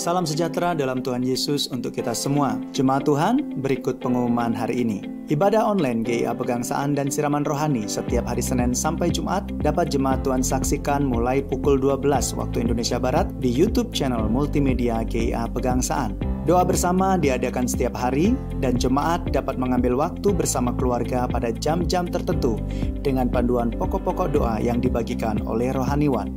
Salam sejahtera dalam Tuhan Yesus untuk kita semua. Jemaat Tuhan, berikut pengumuman hari ini. Ibadah online GIA Pegangsaan dan Siraman Rohani setiap hari Senin sampai Jumat dapat jemaat Tuhan saksikan mulai pukul 12 waktu Indonesia Barat di YouTube channel multimedia GIA Pegangsaan. Doa bersama diadakan setiap hari dan jemaat dapat mengambil waktu bersama keluarga pada jam-jam tertentu dengan panduan pokok-pokok doa yang dibagikan oleh rohaniwan.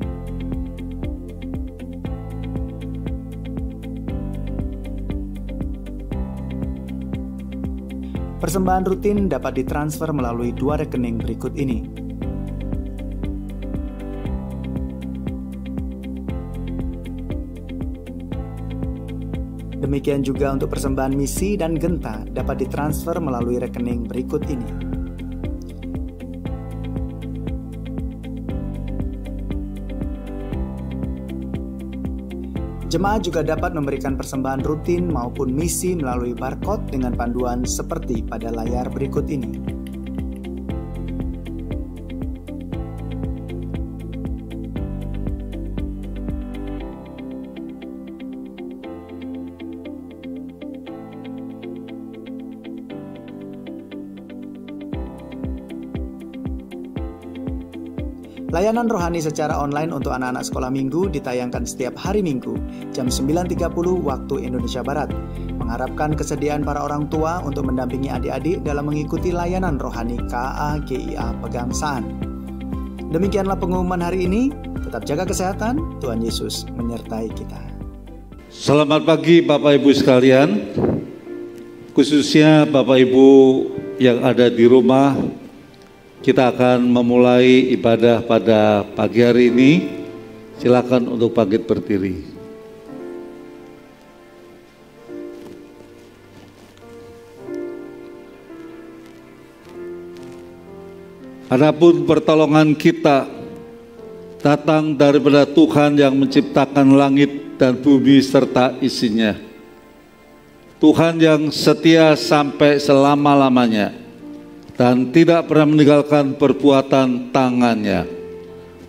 Persembahan rutin dapat ditransfer melalui 2 rekening berikut ini. Demikian juga untuk persembahan misi dan genta dapat ditransfer melalui rekening berikut ini. Jemaat juga dapat memberikan persembahan rutin maupun misi melalui barcode dengan panduan seperti pada layar berikut ini. Layanan rohani secara online untuk anak-anak sekolah minggu ditayangkan setiap hari Minggu, jam 9.30 waktu Indonesia Barat. Mengharapkan kesediaan para orang tua untuk mendampingi adik-adik dalam mengikuti layanan rohani KA GIA Pegangsaan. Demikianlah pengumuman hari ini. Tetap jaga kesehatan, Tuhan Yesus menyertai kita. Selamat pagi Bapak Ibu sekalian, khususnya Bapak Ibu yang ada di rumah. Kita akan memulai ibadah pada pagi hari ini. Silakan untuk bangkit berdiri. Adapun pertolongan kita datang daripada Tuhan yang menciptakan langit dan bumi serta isinya. Tuhan yang setia sampai selama-lamanya dan tidak pernah meninggalkan perbuatan tangannya.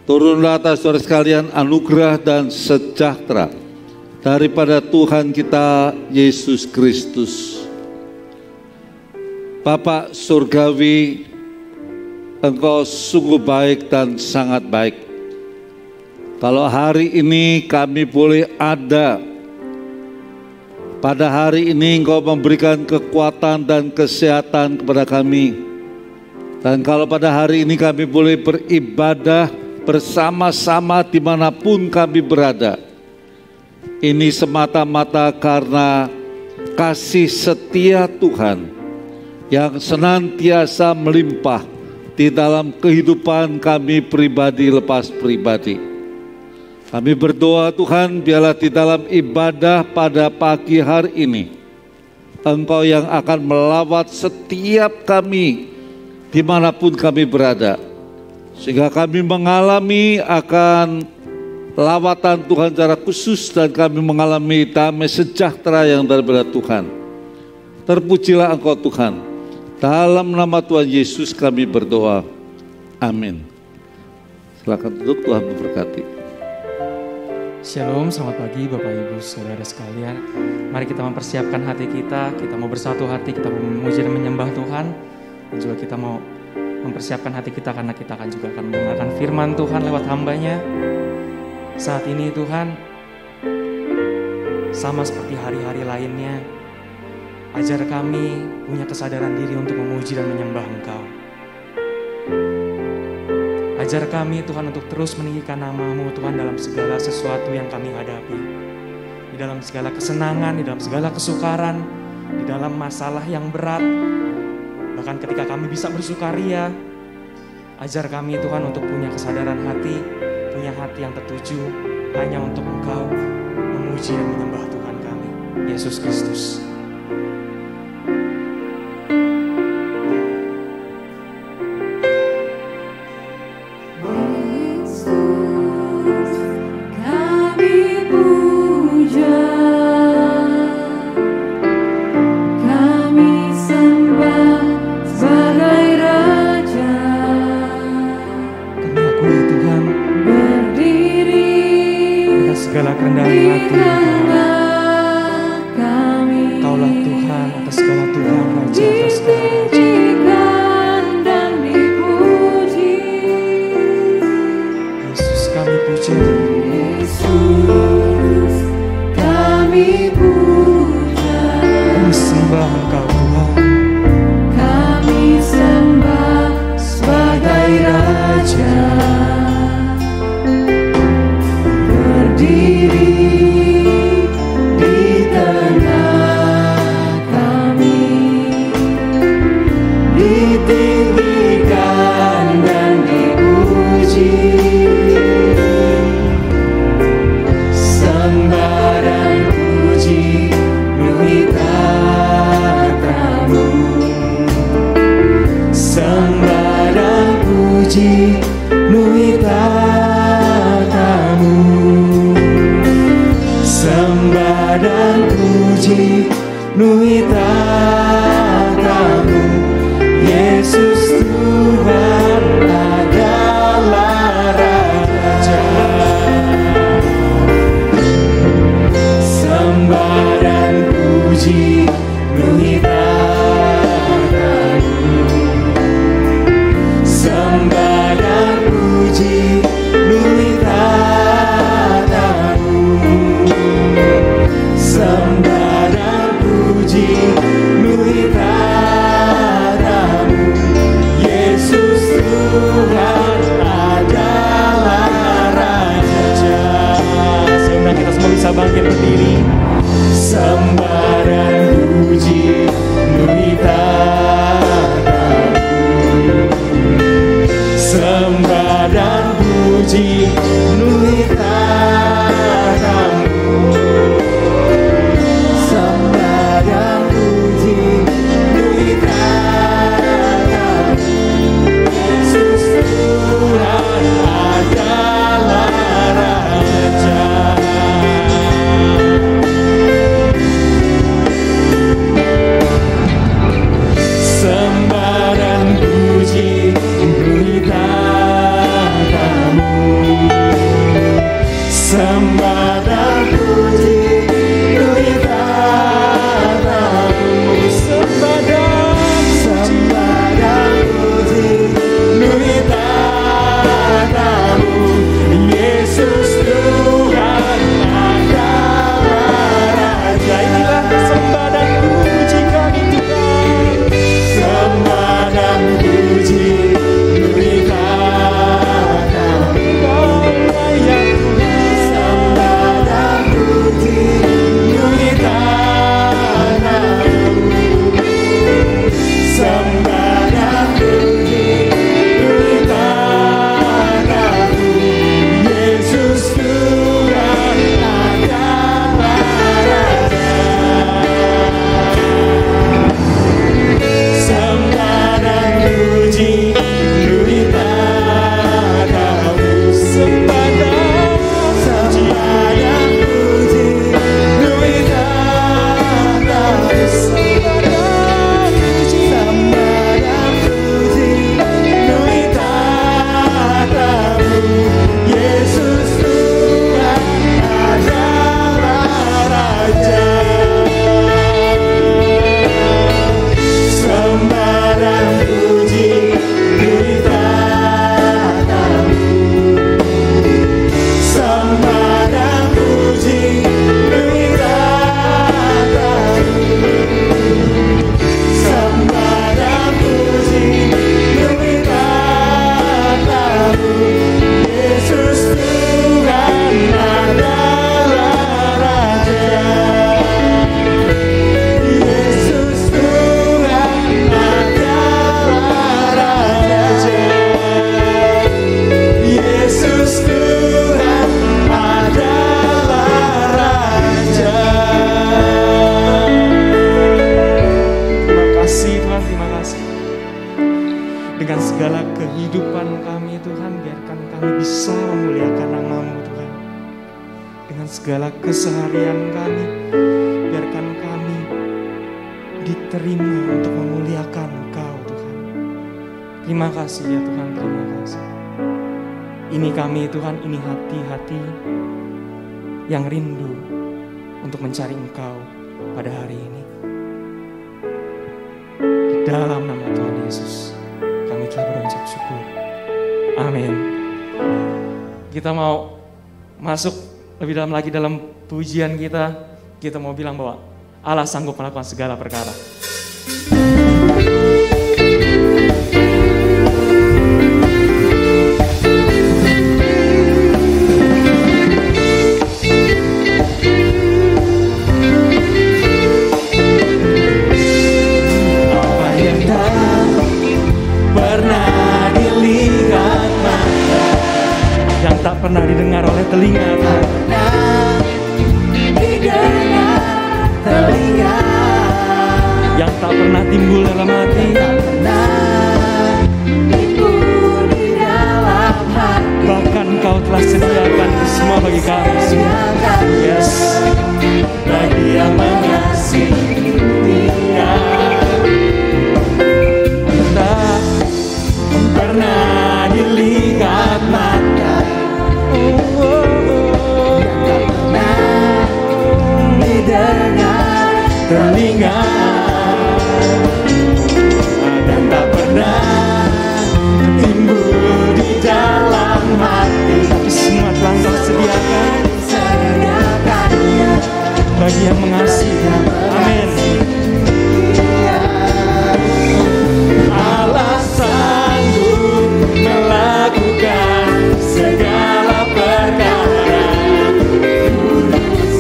Turunlah atas saudara sekalian anugerah dan sejahtera daripada Tuhan kita Yesus Kristus. Bapa surgawi, Engkau sungguh baik dan sangat baik. Kalau hari ini kami boleh ada, pada hari ini Engkau memberikan kekuatan dan kesehatan kepada kami. Dan kalau pada hari ini kami boleh beribadah bersama-sama dimanapun kami berada, ini semata-mata karena kasih setia Tuhan yang senantiasa melimpah di dalam kehidupan kami pribadi lepas pribadi. Kami berdoa Tuhan, biarlah di dalam ibadah pada pagi hari ini, Engkau yang akan melawat setiap kami dimanapun kami berada, sehingga kami mengalami akan lawatan Tuhan secara khusus dan kami mengalami damai sejahtera yang daripada Tuhan. Terpujilah Engkau Tuhan. Dalam nama Tuhan Yesus kami berdoa. Amin. Silakan duduk, Tuhan memberkati. Shalom, selamat pagi Bapak Ibu Saudara sekalian. Mari kita mempersiapkan hati kita mau bersatu hati, kita mau memuji dan menyembah Tuhan. Dan juga kita mau mempersiapkan hati kita karena kita juga akan mendengarkan firman Tuhan lewat hamba-Nya. Saat ini Tuhan, sama seperti hari-hari lainnya, ajar kami punya kesadaran diri untuk memuji dan menyembah Engkau. Ajar kami Tuhan untuk terus meninggikan nama-Mu Tuhan dalam segala sesuatu yang kami hadapi. Di dalam segala kesenangan, di dalam segala kesukaran, di dalam masalah yang berat, bahkan ketika kami bisa bersukaria. Ajar kami Tuhan untuk punya kesadaran hati, punya hati yang tertuju hanya untuk Engkau, memuji dan menyembah Tuhan kami, Yesus Kristus. Segala kerendahan hati Tuhan. Sembah dan puji penuhi tatamu, Yesus Tuhan adalah Raja. Sembah dan puji penuhi tatamu, sembah dan puji penuhi tatamu, sembah dan puji penuhi tatamu, Yesus Tuhan adalah Raja. Sehingga kita semua bisa bangkit berdiri. Sembah dan puji penuhi tatamu, sembah dan puji penuhi tatamu, sembah dan puji penuhi tatamu, Yesus Tuhan adalah Raja. Sembah dan puji penuhi tatamu, sembah dan puji penuhi tatamu, sembah dan puji penuhi tatamu, Yesus Tuhan adalah Raja. Inilah sembah dan puji kami Tuhan. Sembah dan puji penuhi tatamu, Kau layak Tuhan. Sembah dan puji penuhi tatamu, sembah dan puji penuhi tatamu, Yesus Tuhan adalah Raja. Sembah dan puji penuhi tatamu, sembah dan puji penuhi tatamu, sembah dan puji penuhi tatamu, Yesus Tuhan adalah Raja. Sembah dan puji penuhi tatamu, sembah dan puji penuhi tatamu, sembah dan puji penuhi tatamu, Yesus Tuhan adalah Raja. Yesus Tuhan adalah Raja. Yesus Tuhan adalah Raja. Terima kasih Tuhan, terima kasih. Dengan segala kehidupan kami Tuhan, biarkan kami bisa memuliakan nama-Mu Tuhan. Dengan segala keseharian kami, biarkan kami diterima untuk memuliakan Engkau Tuhan. Terima kasih ya Tuhan, terima kasih. Ini kami Tuhan, ini hati-hati yang rindu untuk mencari Engkau pada hari ini. Di dalam nama Tuhan Yesus, kami telah berucap syukur. Amin. Kita mau masuk lebih dalam lagi dalam pujian kita. Kita mau bilang bahwa Allah sanggup melakukan segala perkara. Apa yang tak pernah dilihat mata, yang tak pernah didengar oleh telinga, yang tak pernah timbul dalam hati, bahkan Kau telah sediakan semua bagi kami. Yes. bagi yang mengasihi. Amin. Allah sanggup melakukan segala perkara,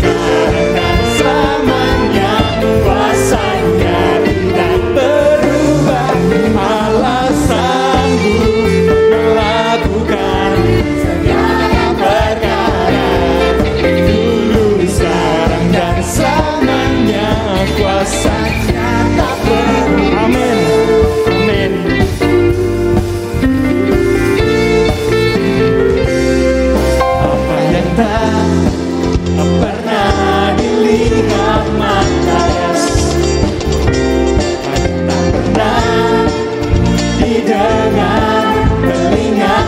sekarang dan selamanya kuasanya tidak berubah. Allah sanggup melakukan segala perkara, dulu, sekarang dan selamanya kuasanya tak berubah. Amin. Amin. Apa yang tak pernah dilihat mata, tak pernah didengar telinga,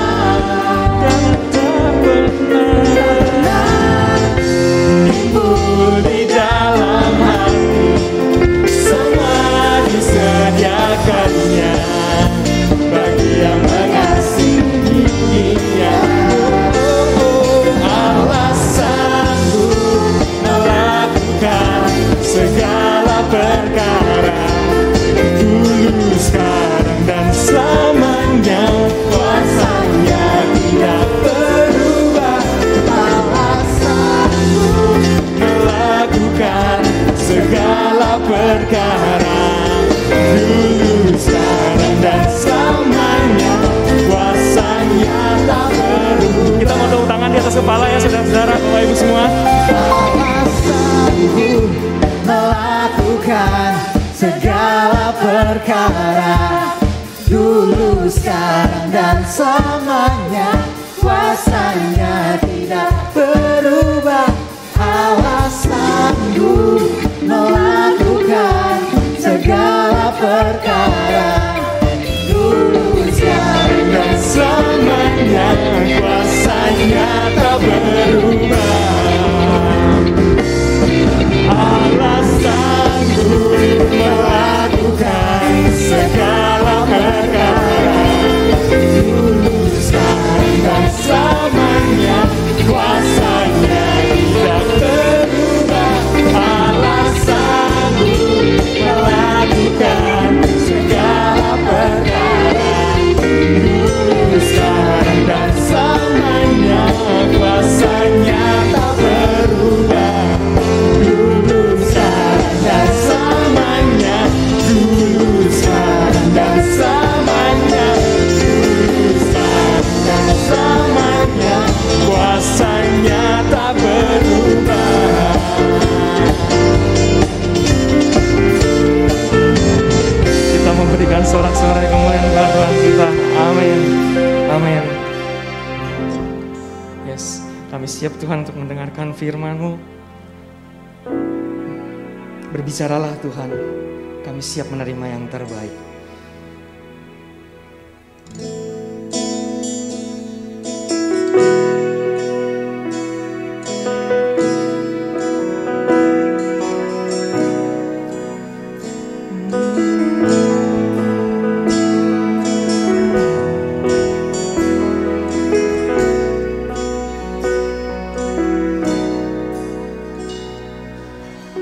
dan tak pernah timbul di dalam hati, semua disediakannya bagi yang mengasihi Dia. Allah sanggup melakukan segala perkara, dulu, sekarang dan selamanya kuasanya tidak berubah. Allah sanggup melakukan segala perkara, dulu, sekarang dan selamanya kuasanya tak berubah. Kita mau tepuk tangan di atas kepala ya saudara-saudara, Bapak Ibu semua. Allah sanggup melakukan segala perkara, dulu, sekarang dan selamanya kuasanya tidak berubah. Allah sanggup melakukan segala perkara, dulu, sekarang dan Selamanya kuasanya tak berubah. Allah sanggup melakukan segala perkara, dulu, sekarang dan selamanya kuasanya tidak berubah. Allah sanggup melakukan segala perkara, dulu, sekarang dan selamanya kuasanya tak berubah. Dulu, sekarang dan selamanya, dulu, sekarang dan selamanya, dulu, sekarang dan selamanya kuasanya tak berubah. Kita memberikan sorak-sorai kemuliaan kepada Tuhan kita. Amin. Amin. Yes, kami siap Tuhan untuk mendengarkan firman-Mu. Berbicaralah Tuhan, kami siap menerima yang terbaik.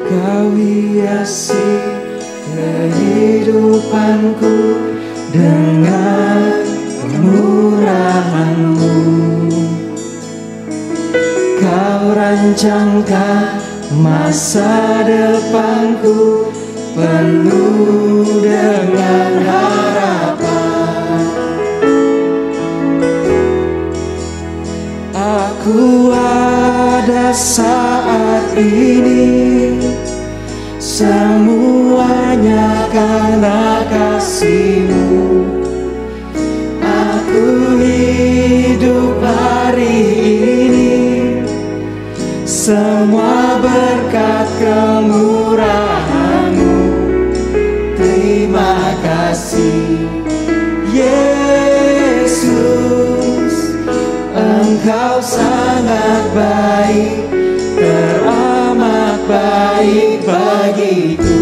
Kau hiasi kehidupanku dengan kemurahan-Mu. Kau rancangkan masa depanku penuh dengan harapan. Aku ada saat ini, semuanya karena kasih-Mu. Aku hidup hari ini, semua berkat kemurahan-Mu. Terima kasih Yesus, Engkau sangat baik, teramat baik bagiku.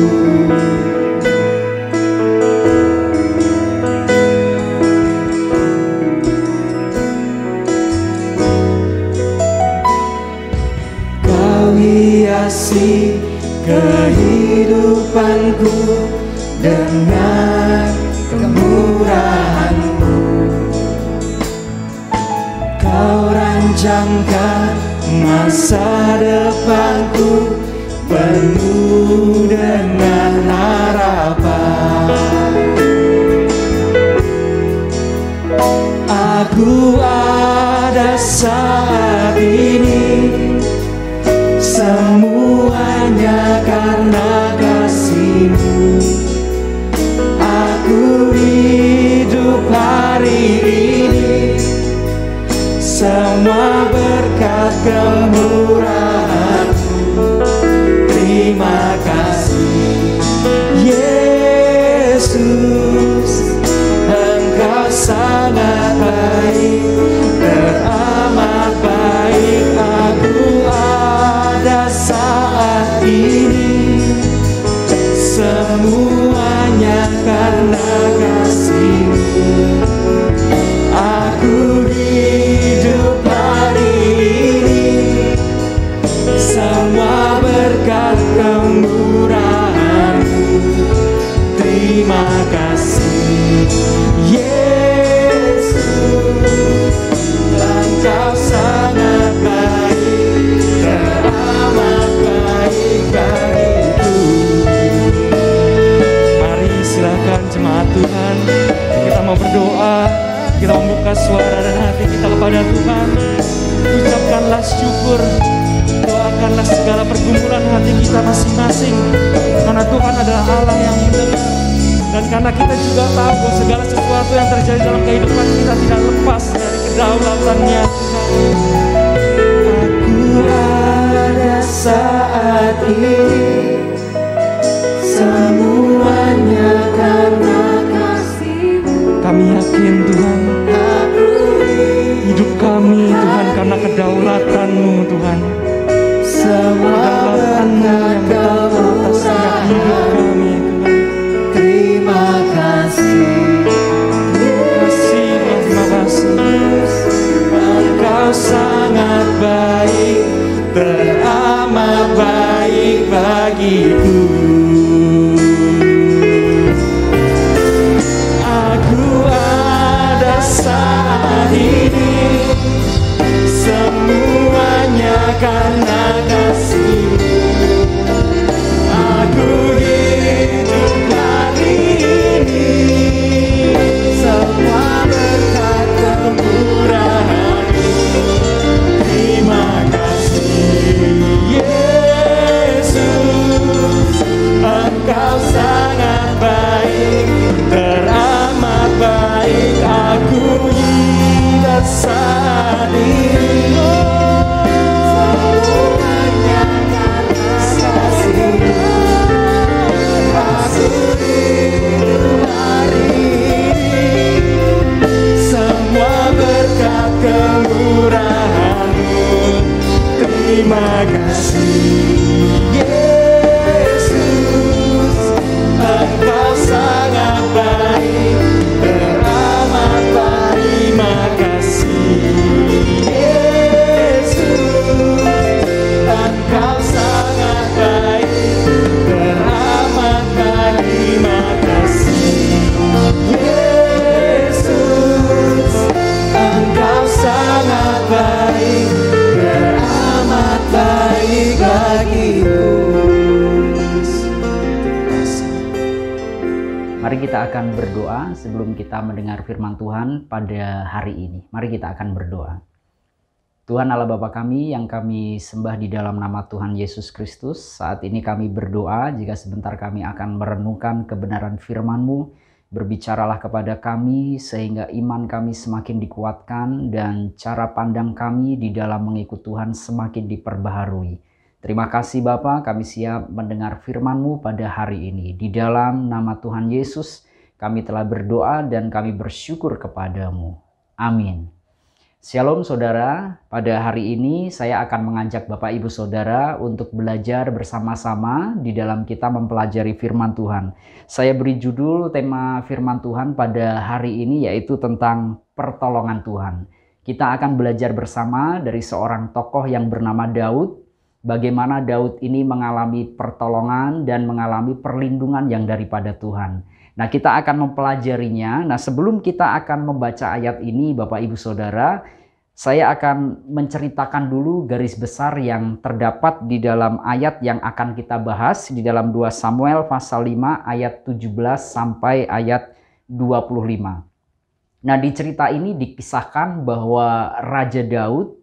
Kau hiasi baik kehidupanku dengan kemurahan-Mu. Kau rancangkan masa depanku penuh dengan harapan. Aku ada saat ini, semuanya karena kasih-Mu. Aku hidup hari ini, semua berkat kemurahan-Mu. Terima kasih Yesus, Engkau sangat baik, teramat baik. Aku ada saat ini, semuanya karena kasih-Mu. Aku hidup hari ini, semua berkat kemurahan-Mu. Terima kasih Yesus, Engkau sangat baik, teramat baik bagiku. Mari silakan jemaat Tuhan, kita mau berdoa, kita membuka suara dan hati kita kepada Tuhan. Ucapkanlah syukur, doakanlah segala pergumulan hati kita masing-masing, karena Tuhan adalah Allah yang mendengar. Dan karena kita juga tahu bahwa segala sesuatu yang terjadi dalam kehidupan kita tidak lepas dari kedaulatan-Nya Tuhan. Aku ada saat ini, semuanya karena kasih-Mu. Kami yakin Tuhan, hidup kami Tuhan karena kedaulatan-Mu Tuhan. Semua Kedaulatan-Mu yang betul atas setiap hidup kami Tuhan. terima kasih. Terima kasih. Engkau sangat baik, teramat baik bagiku. Aku ada saat ini, semuanya karena kasih-Mu. Aku hidup hari ini, semua berkat kemurahan-Mu. Terima kasih Yesus, Engkau sangat baik, teramat baik. Aku hidup saat ini, semuanya karena kasih-Mu. Aku hidup hari ini, semua berkat kemurahan-Mu. Terima kasih Yesus, Engkau sangat baik, teramat baik. Terima kasih Yesus, Engkau sangat baik, teramat baik. Terima kasih Yesus, Engkau sangat baik, teramat baik bagiku. Mari kita akan berdoa sebelum kita mendengar firman Tuhan pada hari ini. Mari kita akan berdoa. Tuhan Allah Bapa kami yang kami sembah di dalam nama Tuhan Yesus Kristus, saat ini kami berdoa jika sebentar kami akan merenungkan kebenaran firman-Mu. Berbicaralah kepada kami sehingga iman kami semakin dikuatkan dan cara pandang kami di dalam mengikut Tuhan semakin diperbaharui. Terima kasih Bapa, kami siap mendengar firman-Mu pada hari ini. Di dalam nama Tuhan Yesus, kami telah berdoa dan kami bersyukur kepadamu. Amin. Shalom saudara, pada hari ini saya akan mengajak Bapak Ibu Saudara untuk belajar bersama-sama di dalam kita mempelajari firman Tuhan. Saya beri judul tema firman Tuhan pada hari ini yaitu tentang pertolongan Tuhan. Kita akan belajar bersama dari seorang tokoh yang bernama Daud. bagaimana Daud ini mengalami pertolongan dan mengalami perlindungan yang daripada Tuhan. Nah, kita akan mempelajarinya. Nah, sebelum kita akan membaca ayat ini, Bapak Ibu Saudara, saya akan menceritakan dulu garis besar yang terdapat di dalam ayat yang akan kita bahas di dalam 2 Samuel pasal 5 ayat 17 sampai ayat 25. Nah, di cerita ini dikisahkan bahwa Raja Daud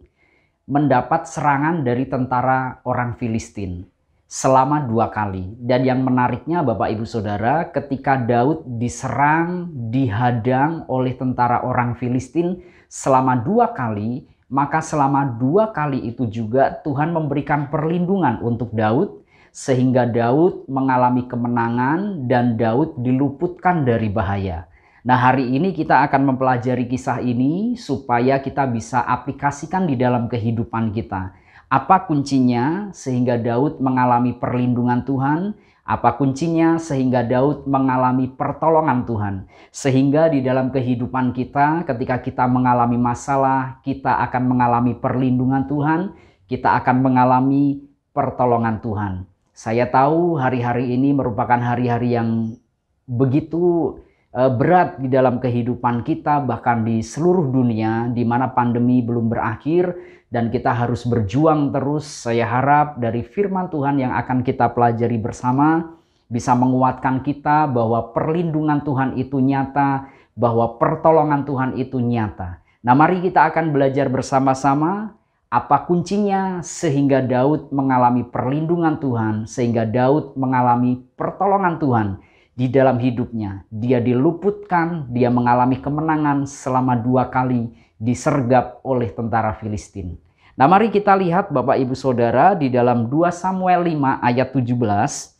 mendapat serangan dari tentara orang Filistin selama 2 kali. Dan yang menariknya Bapak Ibu Saudara, ketika Daud diserang, dihadang oleh tentara orang Filistin selama 2 kali, maka selama 2 kali itu juga Tuhan memberikan perlindungan untuk Daud, sehingga Daud mengalami kemenangan dan Daud diluputkan dari bahaya. Nah, hari ini kita akan mempelajari kisah ini supaya kita bisa aplikasikan di dalam kehidupan kita. Apa kuncinya sehingga Daud mengalami perlindungan Tuhan? Apa kuncinya sehingga Daud mengalami pertolongan Tuhan? Sehingga di dalam kehidupan kita, ketika kita mengalami masalah, kita akan mengalami perlindungan Tuhan, kita akan mengalami pertolongan Tuhan. Saya tahu hari-hari ini merupakan hari-hari yang begitu berat di dalam kehidupan kita, bahkan di seluruh dunia, di mana pandemi belum berakhir dan kita harus berjuang terus. Saya harap dari firman Tuhan yang akan kita pelajari bersama bisa menguatkan kita bahwa perlindungan Tuhan itu nyata, bahwa pertolongan Tuhan itu nyata. Nah, mari kita akan belajar bersama-sama apa kuncinya sehingga Daud mengalami perlindungan Tuhan, sehingga Daud mengalami pertolongan Tuhan di dalam hidupnya. Dia diluputkan, dia mengalami kemenangan selama 2 kali disergap oleh tentara Filistin. Nah, mari kita lihat Bapak Ibu Saudara di dalam 2 Samuel 5 ayat 17.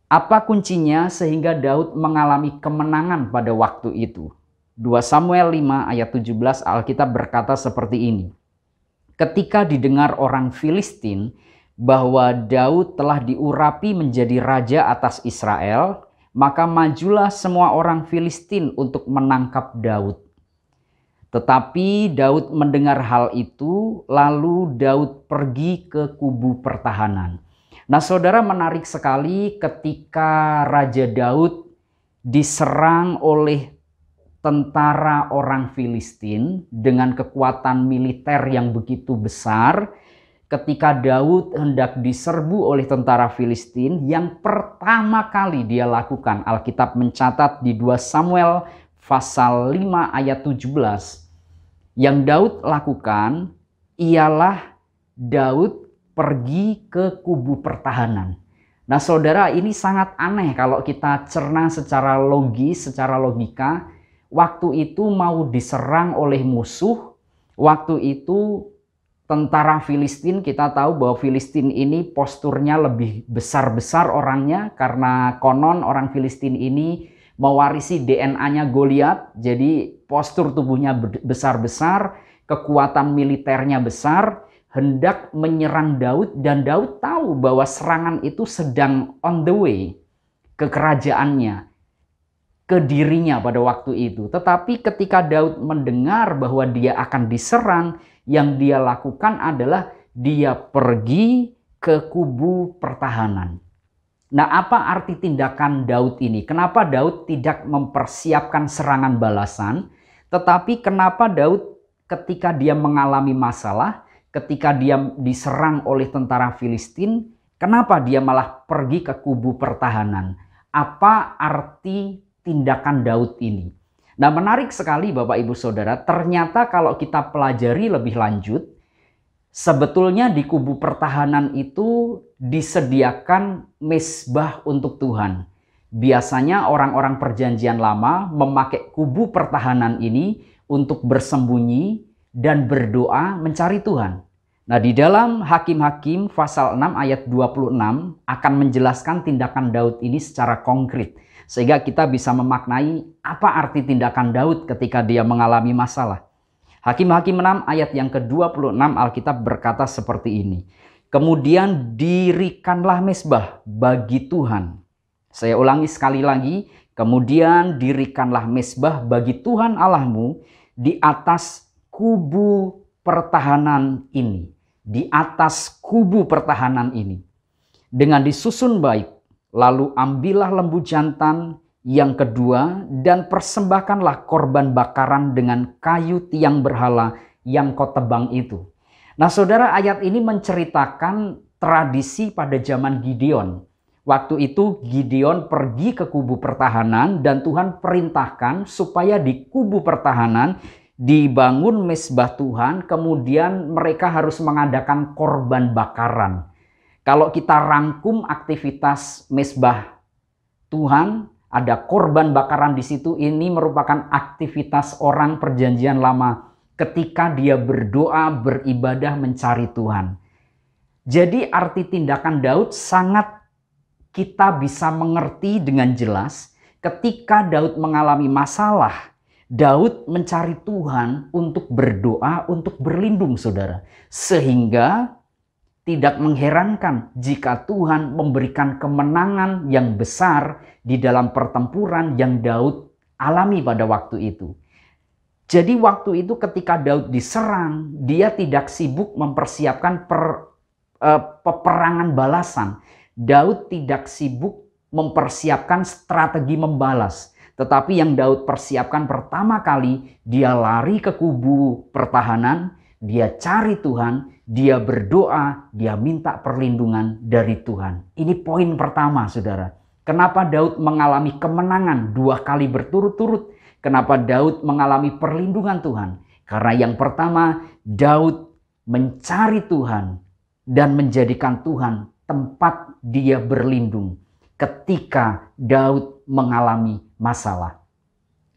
Apa kuncinya sehingga Daud mengalami kemenangan pada waktu itu? 2 Samuel 5 ayat 17 Alkitab berkata seperti ini. Ketika didengar orang Filistin bahwa Daud telah diurapi menjadi raja atas Israel, maka majulah semua orang Filistin untuk menangkap Daud. Tetapi Daud mendengar hal itu, lalu Daud pergi ke kubu pertahanan. Nah, saudara, menarik sekali ketika Raja Daud diserang oleh tentara orang Filistin dengan kekuatan militer yang begitu besar. Ketika Daud hendak diserbu oleh tentara Filistin, yang pertama kali dia lakukan, Alkitab mencatat di 2 Samuel pasal 5 ayat 17, yang Daud lakukan ialah Daud pergi ke kubu pertahanan. Nah, saudara, ini sangat aneh kalau kita cerna secara logis, secara logika. Waktu itu mau diserang oleh musuh, waktu itu tentara Filistin, kita tahu bahwa Filistin ini posturnya lebih besar-besar orangnya karena konon orang Filistin ini mewarisi DNA-nya Goliat. Jadi postur tubuhnya besar-besar, kekuatan militernya besar, hendak menyerang Daud dan Daud tahu bahwa serangan itu sedang on the way ke kerajaannya, ke dirinya pada waktu itu. Tetapi ketika Daud mendengar bahwa dia akan diserang, yang dia lakukan adalah dia pergi ke kubu pertahanan. Nah, apa arti tindakan Daud ini? Kenapa Daud tidak mempersiapkan serangan balasan? Tetapi kenapa Daud ketika dia mengalami masalah, ketika dia diserang oleh tentara Filistin, kenapa dia malah pergi ke kubu pertahanan? Apa arti tindakan Daud ini? Nah, menarik sekali Bapak Ibu Saudara, ternyata kalau kita pelajari lebih lanjut, sebetulnya di kubu pertahanan itu disediakan mezbah untuk Tuhan. Biasanya orang-orang perjanjian lama memakai kubu pertahanan ini untuk bersembunyi dan berdoa mencari Tuhan. Nah, di dalam Hakim-Hakim pasal 6 ayat 26 akan menjelaskan tindakan Daud ini secara konkret. Sehingga kita bisa memaknai apa arti tindakan Daud ketika dia mengalami masalah. Hakim-Hakim 6 ayat yang ke-26 Alkitab berkata seperti ini. Kemudian dirikanlah mezbah bagi Tuhan. Saya ulangi sekali lagi. Kemudian dirikanlah mezbah bagi Tuhan Allahmu di atas kubu pertahanan ini. di atas kubu pertahanan ini dengan disusun baik. Lalu ambillah lembu jantan yang kedua dan persembahkanlah korban bakaran dengan kayu tiang berhala yang kau tebang itu. Nah saudara, ayat ini menceritakan tradisi pada zaman Gideon. Waktu itu Gideon pergi ke kubu pertahanan dan Tuhan perintahkan supaya di kubu pertahanan dibangun mezbah Tuhan, kemudian mereka harus mengadakan korban bakaran. Kalau kita rangkum aktivitas mezbah Tuhan, ada korban bakaran di situ. Ini merupakan aktivitas orang perjanjian lama ketika dia berdoa, beribadah, mencari Tuhan. Jadi arti tindakan Daud sangat kita bisa mengerti dengan jelas. Ketika Daud mengalami masalah, Daud mencari Tuhan untuk berdoa, untuk berlindung saudara. Sehingga tidak mengherankan jika Tuhan memberikan kemenangan yang besar di dalam pertempuran yang Daud alami pada waktu itu. Jadi waktu itu ketika Daud diserang, dia tidak sibuk mempersiapkan peperangan balasan. Daud tidak sibuk mempersiapkan strategi membalas. Tetapi yang Daud persiapkan pertama kali, dia lari ke kubu pertahanan, dia cari Tuhan, dia berdoa, dia minta perlindungan dari Tuhan. Ini poin pertama saudara. Kenapa Daud mengalami kemenangan 2 kali berturut-turut? Kenapa Daud mengalami perlindungan Tuhan? Karena yang pertama, Daud mencari Tuhan dan menjadikan Tuhan tempat dia berlindung ketika Daud mengalami masalah.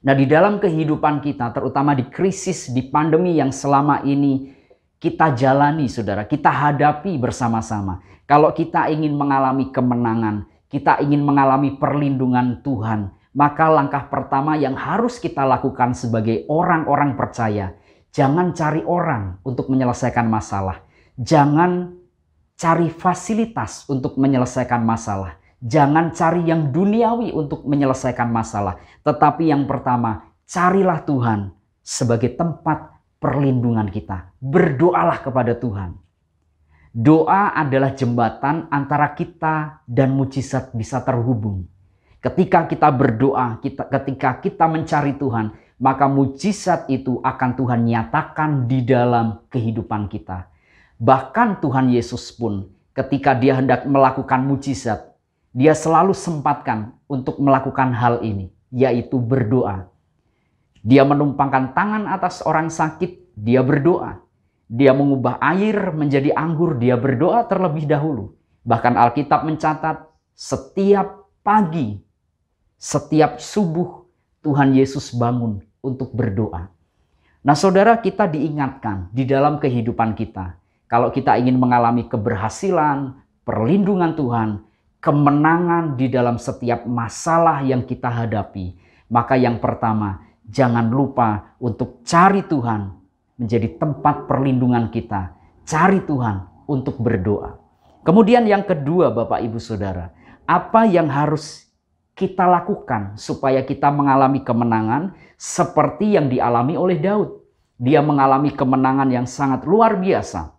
Nah, di dalam kehidupan kita, terutama di krisis, di pandemi yang selama ini kita jalani, saudara, kita hadapi bersama-sama. Kalau kita ingin mengalami kemenangan, kita ingin mengalami perlindungan Tuhan, maka langkah pertama yang harus kita lakukan sebagai orang-orang percaya, jangan cari orang untuk menyelesaikan masalah. Jangan cari fasilitas untuk menyelesaikan masalah. Jangan cari yang duniawi untuk menyelesaikan masalah. Tetapi yang pertama, carilah Tuhan sebagai tempat perlindungan kita. Berdoalah kepada Tuhan. Doa adalah jembatan antara kita dan mujizat bisa terhubung. Ketika kita berdoa, ketika kita mencari Tuhan, maka mujizat itu akan Tuhan nyatakan di dalam kehidupan kita. Bahkan Tuhan Yesus pun ketika dia hendak melakukan mujizat, dia selalu sempatkan untuk melakukan hal ini, yaitu berdoa. Dia menumpangkan tangan atas orang sakit, dia berdoa. Dia mengubah air menjadi anggur, dia berdoa terlebih dahulu. Bahkan Alkitab mencatat setiap pagi, setiap subuh Tuhan Yesus bangun untuk berdoa. Nah saudara, kita diingatkan di dalam kehidupan kita. Kalau kita ingin mengalami keberhasilan, perlindungan Tuhan, kemenangan di dalam setiap masalah yang kita hadapi, maka yang pertama, jangan lupa untuk cari Tuhan menjadi tempat perlindungan kita. Cari Tuhan untuk berdoa. Kemudian yang kedua Bapak Ibu Saudara, apa yang harus kita lakukan supaya kita mengalami kemenangan seperti yang dialami oleh Daud? Dia mengalami kemenangan yang sangat luar biasa.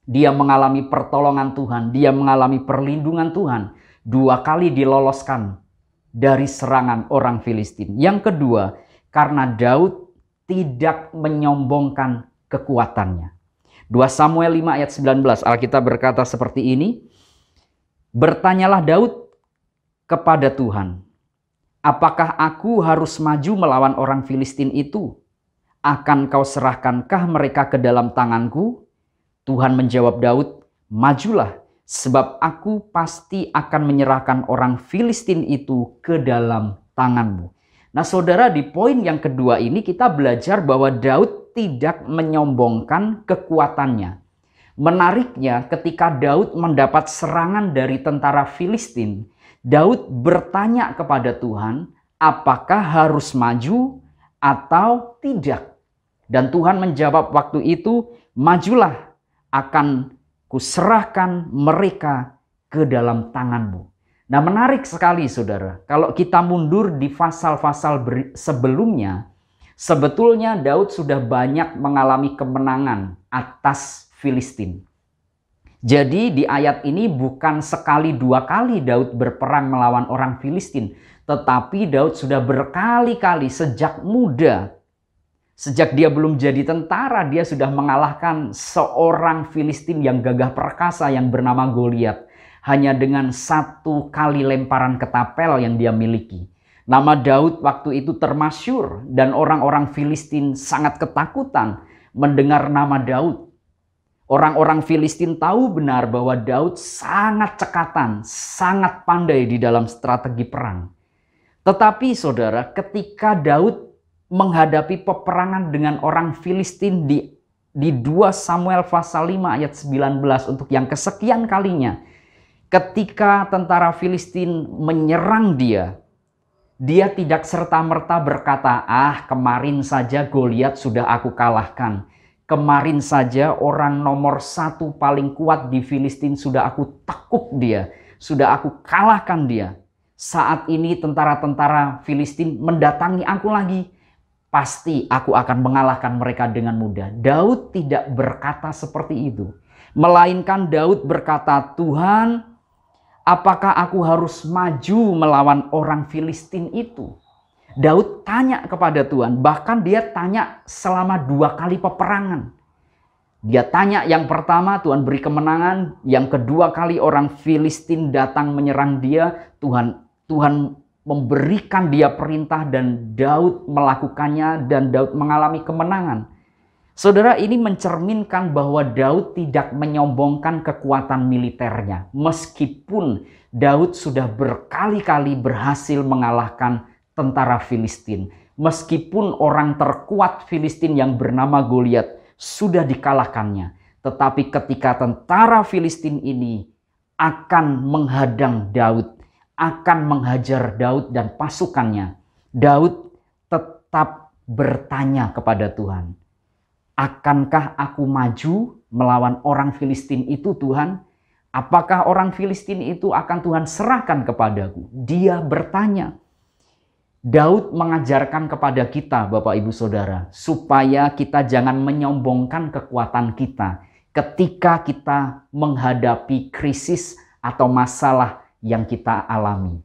Dia mengalami pertolongan Tuhan, dia mengalami perlindungan Tuhan. 2 kali diloloskan dari serangan orang Filistin. Yang kedua, karena Daud tidak menyombongkan kekuatannya. 2 Samuel 5 ayat 19, Alkitab berkata seperti ini. Bertanyalah Daud kepada Tuhan, apakah aku harus maju melawan orang Filistin itu? Akan kau serahkankah mereka ke dalam tanganku? Tuhan menjawab Daud, majulah, sebab aku pasti akan menyerahkan orang Filistin itu ke dalam tanganmu. Nah saudara, di poin yang kedua ini kita belajar bahwa Daud tidak menyombongkan kekuatannya. Menariknya ketika Daud mendapat serangan dari tentara Filistin, Daud bertanya kepada Tuhan, apakah harus maju atau tidak? Dan Tuhan menjawab waktu itu, majulah, akan kuserahkan mereka ke dalam tanganmu. Nah menarik sekali saudara, kalau kita mundur di pasal-pasal sebelumnya, sebetulnya Daud sudah banyak mengalami kemenangan atas Filistin. Jadi di ayat ini bukan sekali dua kali Daud berperang melawan orang Filistin, tetapi Daud sudah berkali-kali sejak muda. Sejak dia belum jadi tentara, dia sudah mengalahkan seorang Filistin yang gagah perkasa yang bernama Goliat. Hanya dengan satu kali lemparan ketapel yang dia miliki. Nama Daud waktu itu termasyhur dan orang-orang Filistin sangat ketakutan mendengar nama Daud. Orang-orang Filistin tahu benar bahwa Daud sangat cekatan, sangat pandai di dalam strategi perang. Tetapi saudara, ketika Daud menghadapi peperangan dengan orang Filistin di 2 Samuel pasal 5 ayat 19 untuk yang kesekian kalinya, ketika tentara Filistin menyerang dia tidak serta-merta berkata, kemarin saja Goliat sudah aku kalahkan. Kemarin saja orang nomor 1 paling kuat di Filistin sudah aku tekuk dia. Sudah aku kalahkan dia. Saat ini tentara-tentara Filistin mendatangi aku lagi. Pasti aku akan mengalahkan mereka dengan mudah. Daud tidak berkata seperti itu. Melainkan Daud berkata, Tuhan, apakah aku harus maju melawan orang Filistin itu? Daud tanya kepada Tuhan, bahkan dia tanya selama 2 kali peperangan. Dia tanya yang pertama, Tuhan beri kemenangan. Yang kedua kali orang Filistin datang menyerang dia, Tuhan memberikan dia perintah dan Daud melakukannya dan Daud mengalami kemenangan. Saudara, ini mencerminkan bahwa Daud tidak menyombongkan kekuatan militernya. Meskipun Daud sudah berkali-kali berhasil mengalahkan tentara Filistin. Meskipun orang terkuat Filistin yang bernama Goliat sudah dikalahkannya. Tetapi ketika tentara Filistin ini akan menghadang Daud, akan menghajar Daud dan pasukannya, Daud tetap bertanya kepada Tuhan, akankah aku maju melawan orang Filistin itu Tuhan? Apakah orang Filistin itu akan Tuhan serahkan kepadaku? Dia bertanya. Daud mengajarkan kepada kita, Bapak Ibu Saudara, supaya kita jangan menyombongkan kekuatan kita ketika kita menghadapi krisis atau masalah yang kita alami.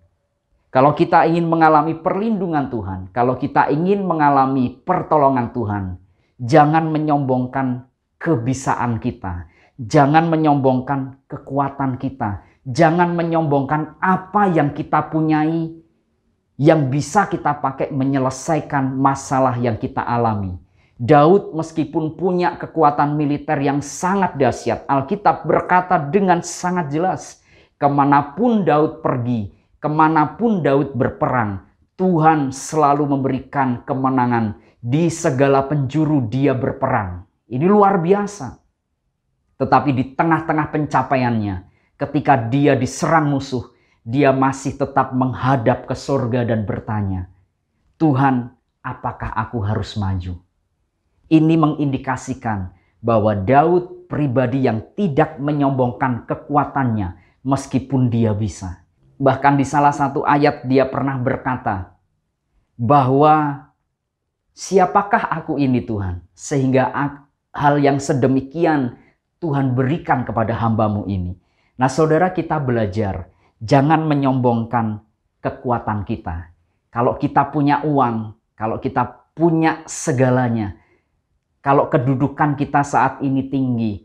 Kalau kita ingin mengalami perlindungan Tuhan, kalau kita ingin mengalami pertolongan Tuhan, jangan menyombongkan kebisaan kita. Jangan menyombongkan kekuatan kita. Jangan menyombongkan apa yang kita punyai yang bisa kita pakai menyelesaikan masalah yang kita alami. Daud meskipun punya kekuatan militer yang sangat dahsyat, Alkitab berkata dengan sangat jelas, kemanapun Daud pergi, kemanapun Daud berperang, Tuhan selalu memberikan kemenangan. Di segala penjuru dia berperang. Ini luar biasa. Tetapi di tengah-tengah pencapaiannya, ketika dia diserang musuh, dia masih tetap menghadap ke surga dan bertanya, Tuhan, apakah aku harus maju? Ini mengindikasikan bahwa Daud pribadi yang tidak menyombongkan kekuatannya meskipun dia bisa. Bahkan di salah satu ayat dia pernah berkata bahwa siapakah aku ini Tuhan? Sehingga hal yang sedemikian Tuhan berikan kepada hamba-Mu ini. Nah saudara, kita belajar. Jangan menyombongkan kekuatan kita. Kalau kita punya uang, kalau kita punya segalanya, kalau kedudukan kita saat ini tinggi,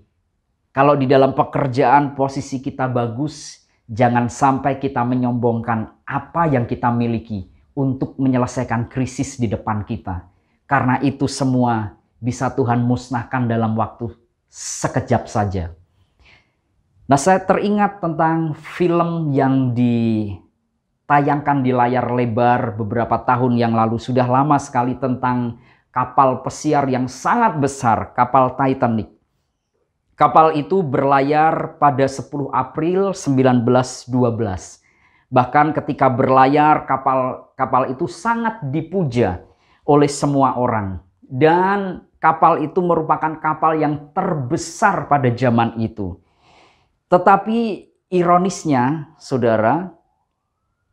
kalau di dalam pekerjaan posisi kita bagus, jangan sampai kita menyombongkan apa yang kita miliki untuk menyelesaikan krisis di depan kita. Karena itu semua bisa Tuhan musnahkan dalam waktu sekejap saja. Nah, saya teringat tentang film yang ditayangkan di layar lebar beberapa tahun yang lalu. Sudah lama sekali, tentang kapal pesiar yang sangat besar, kapal Titanic. Kapal itu berlayar pada 10 April 1912. Bahkan ketika berlayar, kapal itu sangat dipuja oleh semua orang. Dan kapal itu merupakan kapal yang terbesar pada zaman itu. Tetapi ironisnya, saudara,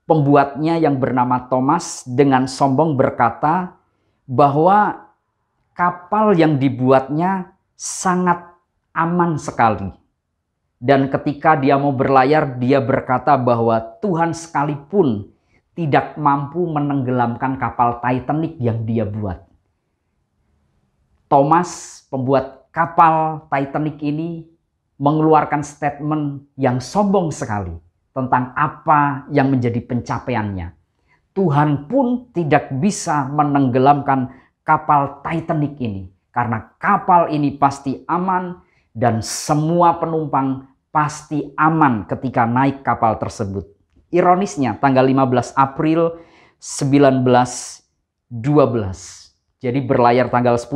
pembuatnya yang bernama Thomas dengan sombong berkata bahwa kapal yang dibuatnya sangat aman sekali. Dan ketika dia mau berlayar, dia berkata bahwa Tuhan sekalipun tidak mampu menenggelamkan kapal Titanic yang dia buat. Thomas, pembuat kapal Titanic ini, mengeluarkan statement yang sombong sekali tentang apa yang menjadi pencapaiannya. Tuhan pun tidak bisa menenggelamkan kapal Titanic ini, karena kapal ini pasti aman dan semua penumpang pasti aman ketika naik kapal tersebut. Ironisnya tanggal 15 April 1912. Jadi berlayar tanggal 10,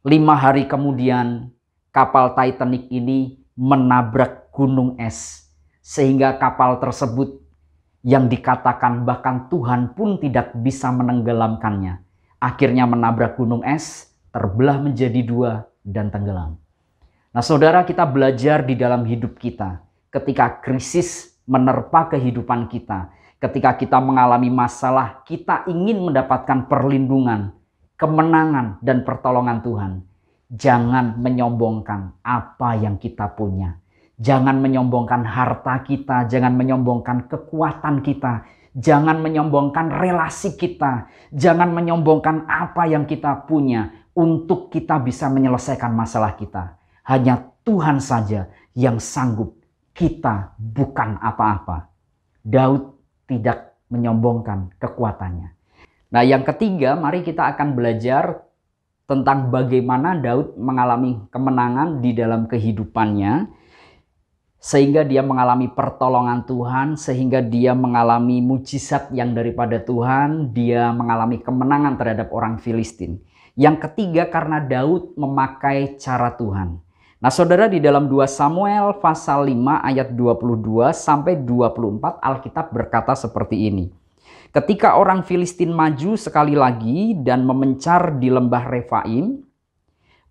5 hari kemudian kapal Titanic ini menabrak gunung es. Sehingga kapal tersebut yang dikatakan bahkan Tuhan pun tidak bisa menenggelamkannya, akhirnya menabrak gunung es, terbelah menjadi 2 dan tenggelam. Nah saudara, kita belajar di dalam hidup kita ketika krisis menerpa kehidupan kita, ketika kita mengalami masalah, kita ingin mendapatkan perlindungan, kemenangan, dan pertolongan Tuhan. Jangan menyombongkan apa yang kita punya. Jangan menyombongkan harta kita, jangan menyombongkan kekuatan kita, jangan menyombongkan relasi kita, jangan menyombongkan apa yang kita punya untuk kita bisa menyelesaikan masalah kita. Hanya Tuhan saja yang sanggup, kita bukan apa-apa. Daud tidak menyombongkan kekuatannya. Nah yang ketiga, mari kita akan belajar tentang bagaimana Daud mengalami kemenangan di dalam kehidupannya, sehingga dia mengalami pertolongan Tuhan, sehingga dia mengalami mujizat yang daripada Tuhan, dia mengalami kemenangan terhadap orang Filistin. Yang ketiga, karena Daud memakai cara Tuhan. Nah saudara, di dalam 2 Samuel pasal 5 ayat 22 sampai 24 Alkitab berkata seperti ini. Ketika orang Filistin maju sekali lagi dan memencar di lembah Refaim,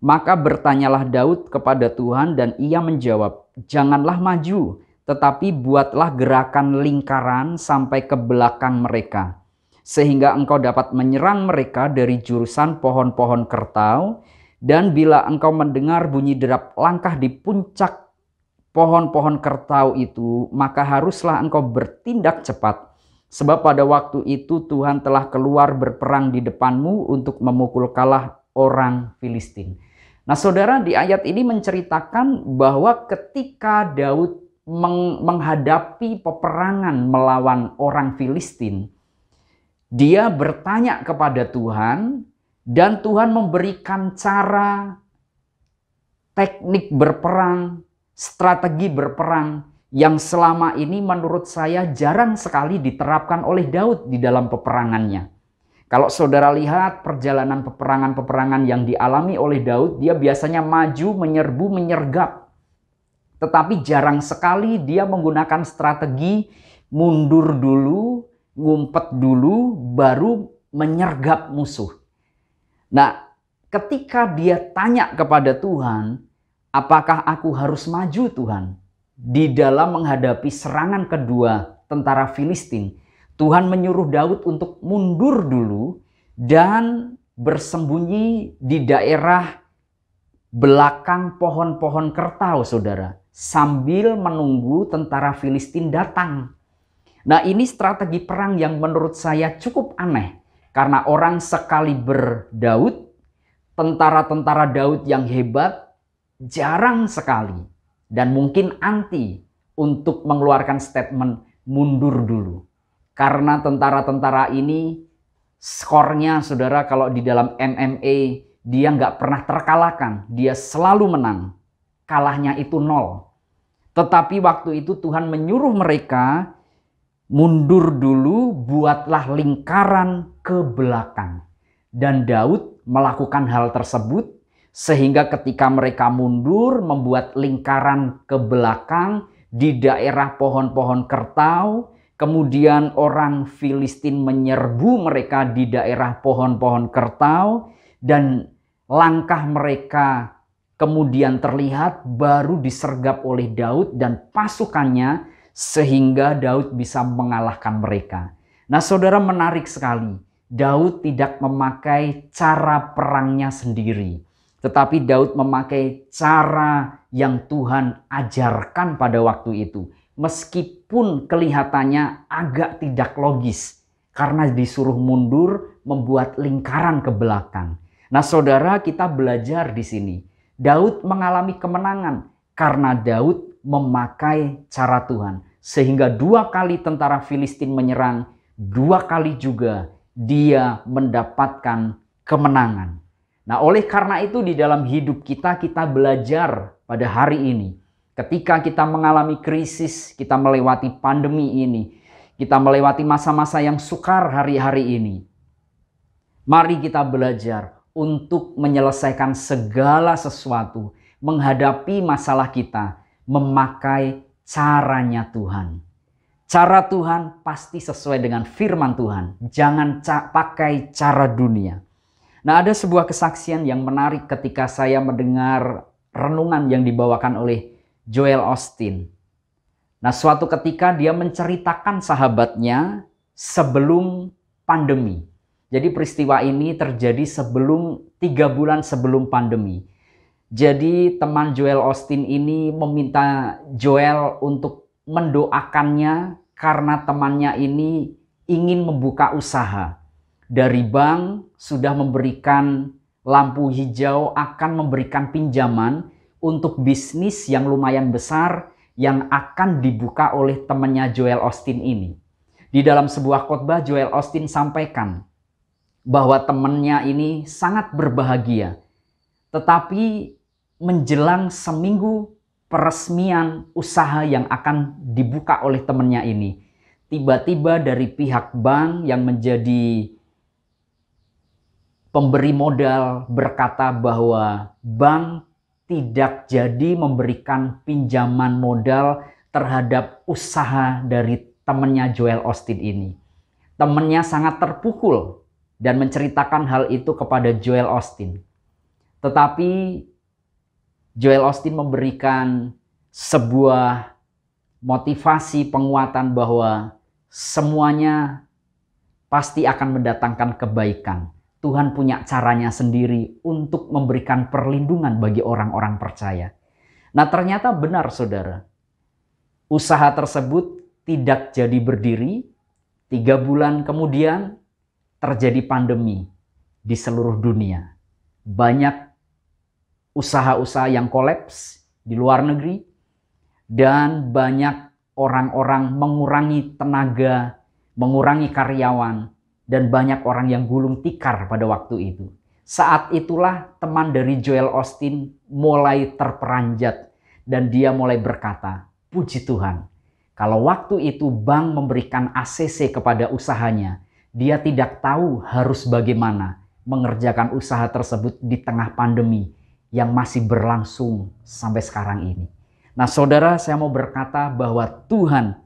maka bertanyalah Daud kepada Tuhan dan ia menjawab, "Janganlah maju, tetapi buatlah gerakan lingkaran sampai ke belakang mereka, sehingga engkau dapat menyerang mereka dari jurusan pohon-pohon kertau, dan bila engkau mendengar bunyi derap langkah di puncak pohon-pohon kertau itu, maka haruslah engkau bertindak cepat. Sebab pada waktu itu Tuhan telah keluar berperang di depanmu untuk memukul kalah orang Filistin." Nah saudara, di ayat ini menceritakan bahwa ketika Daud menghadapi peperangan melawan orang Filistin, dia bertanya kepada Tuhan, dan Tuhan memberikan cara, teknik berperang, strategi berperang yang selama ini menurut saya jarang sekali diterapkan oleh Daud di dalam peperangannya. Kalau saudara lihat perjalanan peperangan-peperangan yang dialami oleh Daud, dia biasanya maju, menyerbu, menyergap. Tetapi jarang sekali dia menggunakan strategi mundur dulu, ngumpet dulu, baru menyergap musuh. Nah, ketika dia tanya kepada Tuhan, apakah aku harus maju Tuhan? Di dalam menghadapi serangan kedua tentara Filistin, Tuhan menyuruh Daud untuk mundur dulu dan bersembunyi di daerah belakang pohon-pohon kertau, saudara, sambil menunggu tentara Filistin datang. Nah, ini strategi perang yang menurut saya cukup aneh. Karena orang sekaliber Daud, tentara-tentara Daud yang hebat, jarang sekali dan mungkin anti untuk mengeluarkan statement mundur dulu. Karena tentara-tentara ini skornya, saudara, kalau di dalam MMA dia nggak pernah terkalahkan, dia selalu menang. Kalahnya itu 0. Tetapi waktu itu Tuhan menyuruh mereka mundur dulu, buatlah lingkaran ke belakang. Dan Daud melakukan hal tersebut sehingga ketika mereka mundur membuat lingkaran ke belakang di daerah pohon-pohon kertau, kemudian orang Filistin menyerbu mereka di daerah pohon-pohon kertau dan langkah mereka kemudian terlihat baru disergap oleh Daud dan pasukannya, sehingga Daud bisa mengalahkan mereka. Nah saudara, menarik sekali. Daud tidak memakai cara perangnya sendiri. Tetapi Daud memakai cara yang Tuhan ajarkan pada waktu itu. Meskipun kelihatannya agak tidak logis. Karena disuruh mundur membuat lingkaran ke belakang. Nah saudara, kita belajar di sini. Daud mengalami kemenangan karena Daud memakai cara Tuhan. Sehingga 2 kali tentara Filistin menyerang, 2 kali juga dia mendapatkan kemenangan. Nah oleh karena itu di dalam hidup kita belajar pada hari ini. Ketika kita mengalami krisis, kita melewati pandemi ini, kita melewati masa-masa yang sukar hari-hari ini. Mari kita belajar untuk menyelesaikan segala sesuatu, menghadapi masalah kita, memakai caranya Tuhan. Cara Tuhan pasti sesuai dengan firman Tuhan. Jangan pakai cara dunia. Nah ada sebuah kesaksian yang menarik ketika saya mendengar renungan yang dibawakan oleh Joel Osteen. Nah suatu ketika dia menceritakan sahabatnya sebelum pandemi. Jadi peristiwa ini terjadi 3 bulan sebelum pandemi. Jadi teman Joel Osteen ini meminta Joel untuk mendoakannya karena temannya ini ingin membuka usaha. Dari bank sudah memberikan lampu hijau akan memberikan pinjaman untuk bisnis yang lumayan besar yang akan dibuka oleh temannya Joel Osteen ini. Di dalam sebuah khotbah Joel Osteen sampaikan bahwa temannya ini sangat berbahagia. Tetapi menjelang seminggu peresmian usaha yang akan dibuka oleh temannya ini, tiba-tiba dari pihak bank yang menjadi pemberi modal berkata bahwa bank tidak jadi memberikan pinjaman modal terhadap usaha dari temannya Joel Osteen ini. Temannya sangat terpukul dan menceritakan hal itu kepada Joel Osteen. Tetapi Joel Osteen memberikan sebuah motivasi penguatan bahwa semuanya pasti akan mendatangkan kebaikan. Tuhan punya caranya sendiri untuk memberikan perlindungan bagi orang-orang percaya. Nah ternyata benar saudara. Usaha tersebut tidak jadi berdiri. 3 bulan kemudian terjadi pandemi di seluruh dunia. Banyak usaha-usaha yang kolaps di luar negeri. Dan banyak orang-orang mengurangi tenaga, mengurangi karyawan. Dan banyak orang yang gulung tikar pada waktu itu. Saat itulah teman dari Joel Osteen mulai terperanjat. Dan dia mulai berkata, puji Tuhan. Kalau waktu itu bank memberikan ACC kepada usahanya, dia tidak tahu harus bagaimana mengerjakan usaha tersebut di tengah pandemi yang masih berlangsung sampai sekarang ini. Nah saudara, saya mau berkata bahwa Tuhan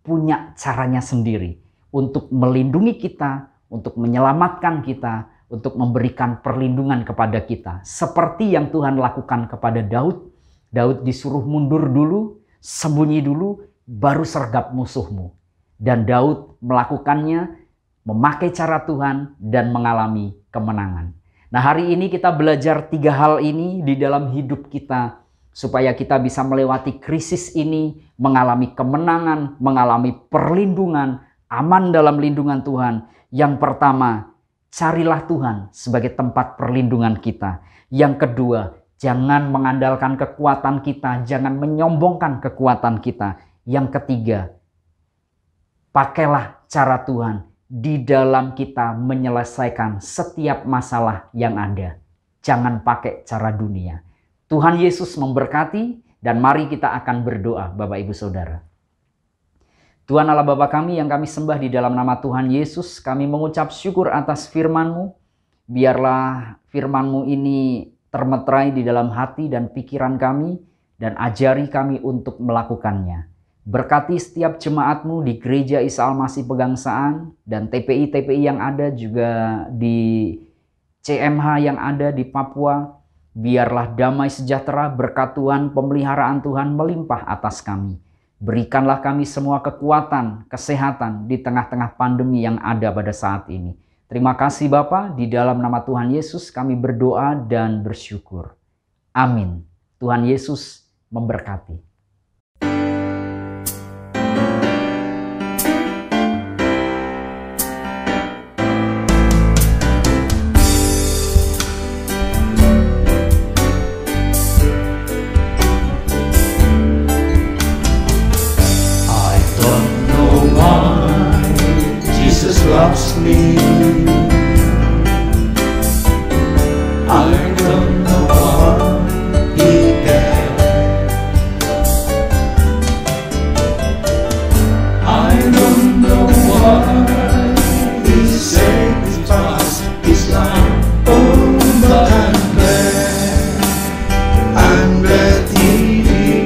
punya caranya sendiri untuk melindungi kita, untuk menyelamatkan kita, untuk memberikan perlindungan kepada kita. Seperti yang Tuhan lakukan kepada Daud. Daud disuruh mundur dulu, sembunyi dulu, baru sergap musuhmu. Dan Daud melakukannya, memakai cara Tuhan dan mengalami kemenangan. Nah hari ini kita belajar 3 hal ini di dalam hidup kita. Supaya kita bisa melewati krisis ini, mengalami kemenangan, mengalami perlindungan, aman dalam lindungan Tuhan. Yang pertama, carilah Tuhan sebagai tempat perlindungan kita. Yang kedua, jangan mengandalkan kekuatan kita, jangan menyombongkan kekuatan kita. Yang ketiga, pakailah cara Tuhan di dalam kita menyelesaikan setiap masalah yang ada. Jangan pakai cara dunia. Tuhan Yesus memberkati dan mari kita akan berdoa Bapak Ibu Saudara. Tuhan Allah Bapa kami yang kami sembah di dalam nama Tuhan Yesus, kami mengucap syukur atas firman-Mu. Biarlah firman-Mu ini termeterai di dalam hati dan pikiran kami dan ajari kami untuk melakukannya. Berkati setiap jemaat-Mu di Gereja Isa Al-Masih Pegangsaan dan TPI-TPI yang ada juga di CMH yang ada di Papua. Biarlah damai sejahtera, berkat Tuhan, pemeliharaan Tuhan melimpah atas kami. Berikanlah kami semua kekuatan, kesehatan di tengah-tengah pandemi yang ada pada saat ini. Terima kasih Bapa, di dalam nama Tuhan Yesus kami berdoa dan bersyukur. Amin. Tuhan Yesus memberkati. Loves me. I don't know why he cares. I don't know why he sacrificed his life. Oh, but I'm glad he did.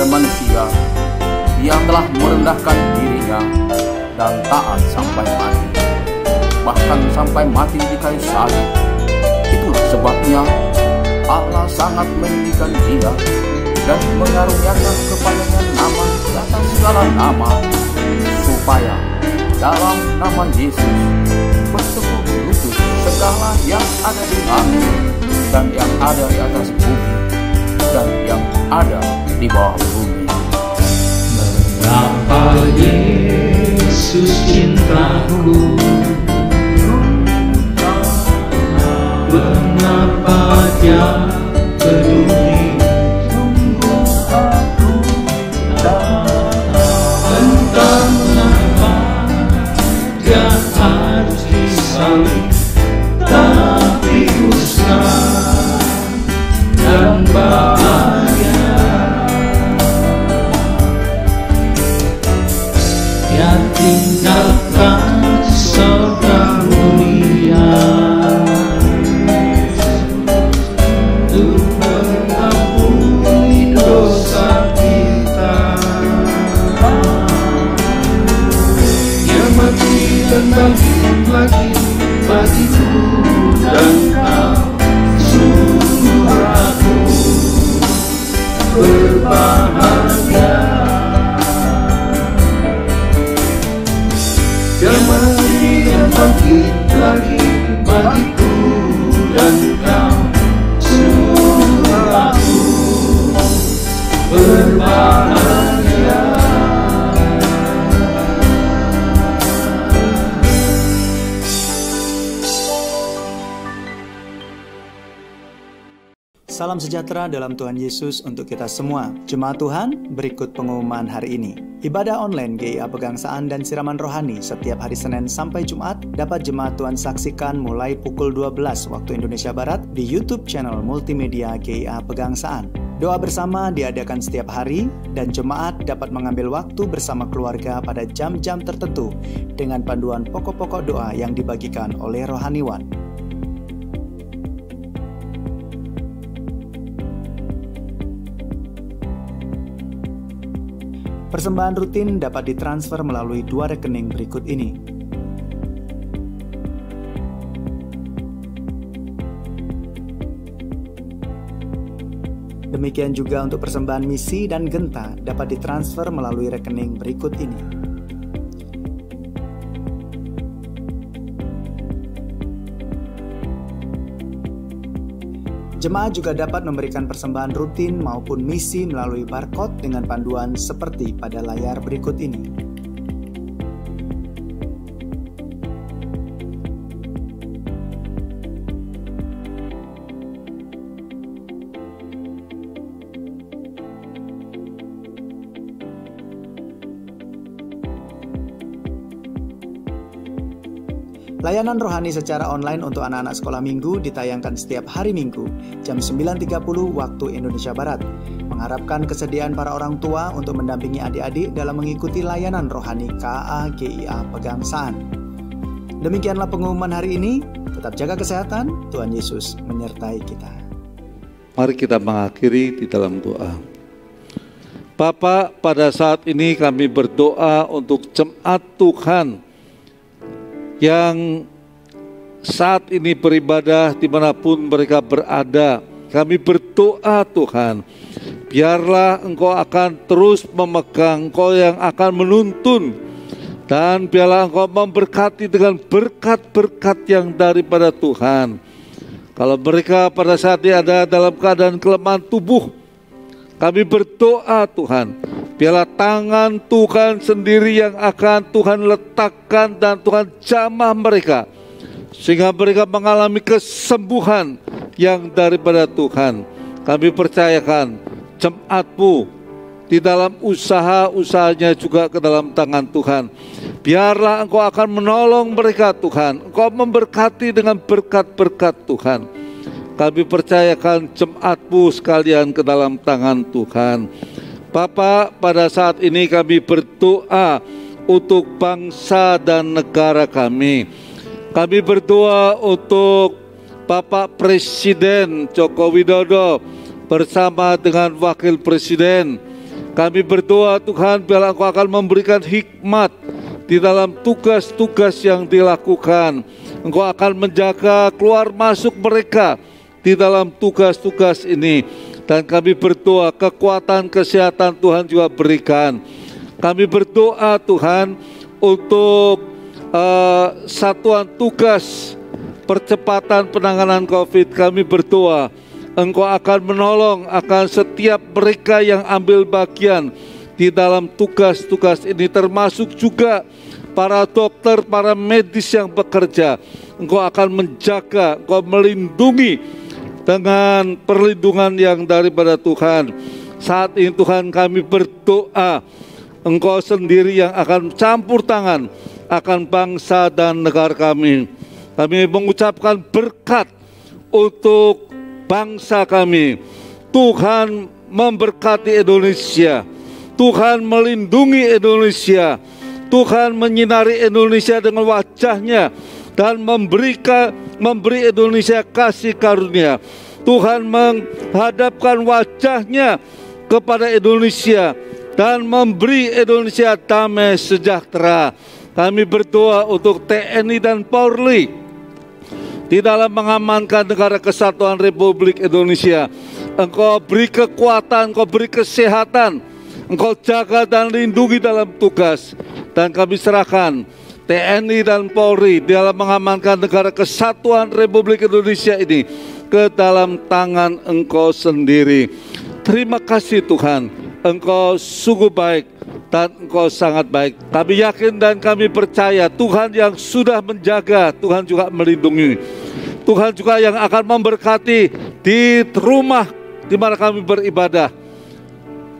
Manusia, ia telah merendahkan dirinya dan taat sampai mati, bahkan sampai mati di kayu salib. Itulah sebabnya Allah sangat meninggikan dia dan mengaruniakan kepadanya nama di atas segala nama, supaya dalam nama Yesus bertekuk lutut segala yang ada di langit dan yang ada di atas bumi dan yang ada di bawah bumi. Mengapa Yesus cintaku? Mengapa Dia peduli? Entah mengapa Dia harus disalib, tapi ku senang dan bahagia. Dia tinggalkan surga mulia untuk mengampuni dosa kita. Dia mati dan bangkit lagi bagiku dan kau. Sungguh aku berbahagia. Dia mati dan bangkit lagi bagiku dan kau. Sungguh aku berbahagia. Salam sejahtera dalam Tuhan Yesus untuk kita semua. Jemaat Tuhan, berikut pengumuman hari ini. Ibadah online GIA Pegangsaan dan Siraman Rohani setiap hari Senin sampai Jumat dapat jemaat Tuhan saksikan mulai pukul 12 waktu Indonesia Barat di YouTube channel multimedia GIA Pegangsaan. Doa bersama diadakan setiap hari dan jemaat dapat mengambil waktu bersama keluarga pada jam-jam tertentu dengan panduan pokok-pokok doa yang dibagikan oleh rohaniwan. Persembahan rutin dapat ditransfer melalui 2 rekening berikut ini. Demikian juga untuk persembahan misi dan genta dapat ditransfer melalui rekening berikut ini. Jemaat juga dapat memberikan persembahan rutin maupun misi melalui barcode dengan panduan seperti pada layar berikut ini. Layanan rohani secara online untuk anak-anak sekolah minggu ditayangkan setiap hari Minggu, jam 9.30 waktu Indonesia Barat, mengharapkan kesediaan para orang tua untuk mendampingi adik-adik dalam mengikuti layanan rohani KA-GIA Pegangsaan. Demikianlah pengumuman hari ini, tetap jaga kesehatan, Tuhan Yesus menyertai kita. Mari kita mengakhiri di dalam doa. Bapa, pada saat ini kami berdoa untuk jemaat Tuhan yang saat ini beribadah dimanapun mereka berada. Kami berdoa Tuhan, biarlah Engkau akan terus memegang, Engkau yang akan menuntun, dan biarlah Engkau memberkati dengan berkat-berkat yang daripada Tuhan. Kalau mereka pada saat ini ada dalam keadaan kelemahan tubuh, kami berdoa Tuhan, biarlah tangan Tuhan sendiri yang akan Tuhan letakkan dan Tuhan jamah mereka, sehingga mereka mengalami kesembuhan yang daripada Tuhan. Kami percayakan jemaat-Mu di dalam usaha-usahanya juga ke dalam tangan Tuhan. Biarlah Engkau akan menolong mereka Tuhan, Engkau memberkati dengan berkat-berkat Tuhan. Kami percayakan jemaat-Mu sekalian ke dalam tangan Tuhan. Bapa, pada saat ini kami berdoa untuk bangsa dan negara kami. Kami berdoa untuk Bapak Presiden Joko Widodo bersama dengan Wakil Presiden. Kami berdoa Tuhan, biarlah Engkau akan memberikan hikmat di dalam tugas-tugas yang dilakukan. Engkau akan menjaga keluar masuk mereka di dalam tugas-tugas ini. Dan kami berdoa kekuatan kesehatan Tuhan juga berikan. Kami berdoa Tuhan untuk satuan tugas percepatan penanganan COVID. Kami berdoa Engkau akan menolong akan setiap mereka yang ambil bagian di dalam tugas-tugas ini, termasuk juga para dokter, para medis yang bekerja. Engkau akan menjaga, Engkau melindungi dengan perlindungan yang daripada Tuhan. Saat ini Tuhan kami berdoa, Engkau sendiri yang akan campur tangan akan bangsa dan negara kami. Kami mengucapkan berkat untuk bangsa kami. Tuhan memberkati Indonesia, Tuhan melindungi Indonesia, Tuhan menyinari Indonesia dengan wajah-Nya dan memberi Indonesia kasih karunia. Tuhan menghadapkan wajah-Nya kepada Indonesia dan memberi Indonesia damai sejahtera. Kami berdoa untuk TNI dan Polri di dalam mengamankan negara kesatuan Republik Indonesia. Engkau beri kekuatan, Engkau beri kesehatan, Engkau jaga dan lindungi dalam tugas. Dan kami serahkan TNI dan Polri dalam mengamankan negara kesatuan Republik Indonesia ini ke dalam tangan Engkau sendiri. Terima kasih Tuhan, Engkau sungguh baik dan Engkau sangat baik. Kami yakin dan kami percaya Tuhan yang sudah menjaga, Tuhan juga melindungi. Tuhan juga yang akan memberkati di rumah di mana kami beribadah.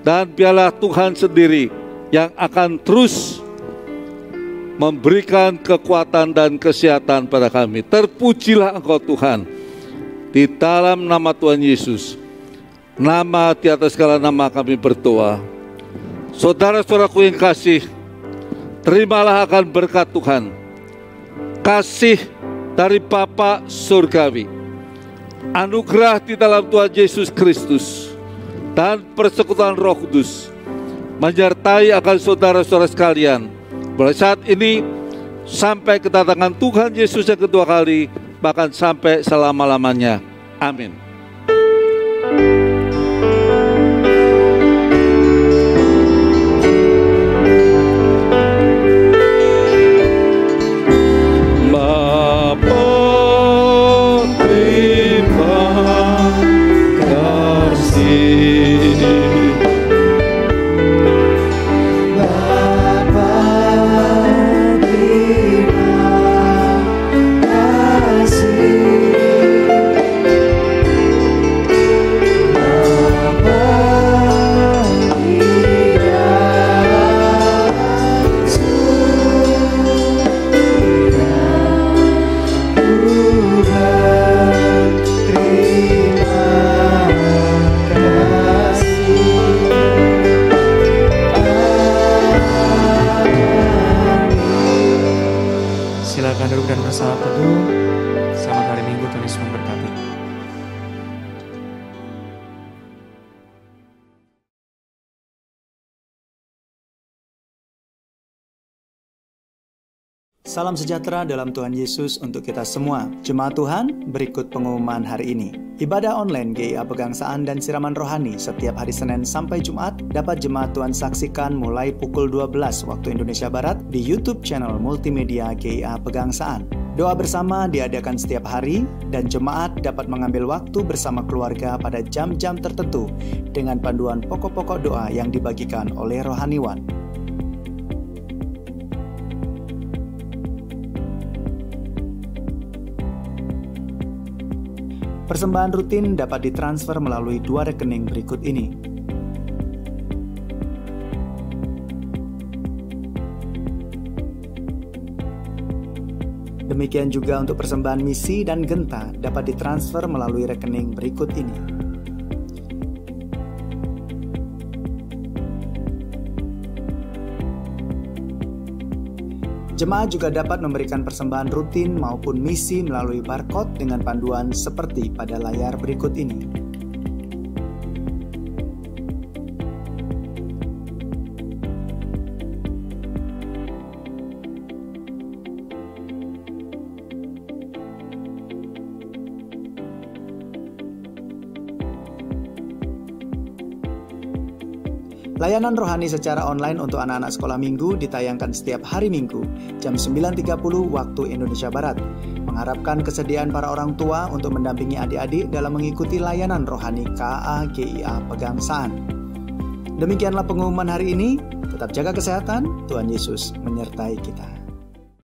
Dan biarlah Tuhan sendiri yang akan terus memberikan kekuatan dan kesehatan pada kami. Terpujilah Engkau Tuhan. Di dalam nama Tuhan Yesus, nama di atas segala nama kami berdoa. Saudara-saudaraku yang kasih, terimalah akan berkat Tuhan. Kasih dari Bapa Surgawi, anugerah di dalam Tuhan Yesus Kristus, dan persekutuan Roh Kudus menyertai akan saudara-saudara sekalian mulai saat ini sampai kedatangan Tuhan Yesus yang kedua kali, bahkan sampai selama-lamanya. Amin. Bapa, terima Salam sejahtera dalam Tuhan Yesus untuk kita semua. Jemaat Tuhan, berikut pengumuman hari ini. Ibadah online GIA Pegangsaan dan Siraman Rohani setiap hari Senin sampai Jumat dapat jemaat Tuhan saksikan mulai pukul 12 waktu Indonesia Barat di YouTube channel multimedia GIA Pegangsaan. Doa bersama diadakan setiap hari dan jemaat dapat mengambil waktu bersama keluarga pada jam-jam tertentu dengan panduan pokok-pokok doa yang dibagikan oleh rohaniwan. Persembahan rutin dapat ditransfer melalui 2 rekening berikut ini. Demikian juga untuk persembahan misi dan genta dapat ditransfer melalui rekening berikut ini. Jemaat juga dapat memberikan persembahan rutin maupun misi melalui barcode dengan panduan seperti pada layar berikut ini. Layanan rohani secara online untuk anak-anak sekolah minggu ditayangkan setiap hari Minggu, jam 9.30 waktu Indonesia Barat. Mengharapkan kesediaan para orang tua untuk mendampingi adik-adik dalam mengikuti layanan rohani KA GIA Pegangsaan. Demikianlah pengumuman hari ini. Tetap jaga kesehatan, Tuhan Yesus menyertai kita.